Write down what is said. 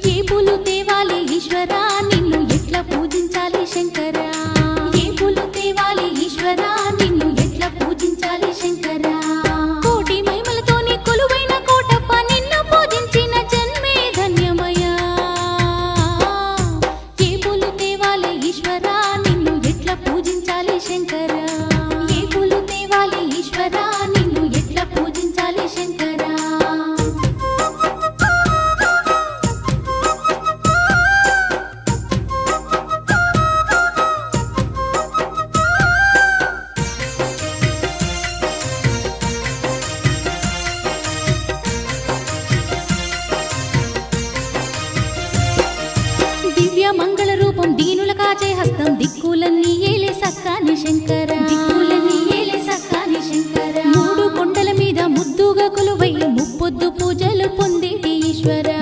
ఏ పూలు తేవాలి ఈశ్వరా నిన్ను ఎట్లా పూజించాలి శంకరా ఏ పూలు తేవాలి ఈశ్వరా నిన్ను ఎట్లా పూజించాలి శంకరా కోటి మహిమలతోని కొలువైన కోటప్ప నిన్ను పూజించిన జన్మే ధన్యమయ్యా ఏ పూలు తేవాలి ఈశ్వరా నిన్ను ఎట్లా పూజించాలి శంకరా ఏ పూలు తేవాలి ఈశ్వరా నిన్ను ఎట్లా పూజించాలి శంకరా దివ్య మంగళ రూపం దీనుల కాచే హస్తం దిక్కులన్నీ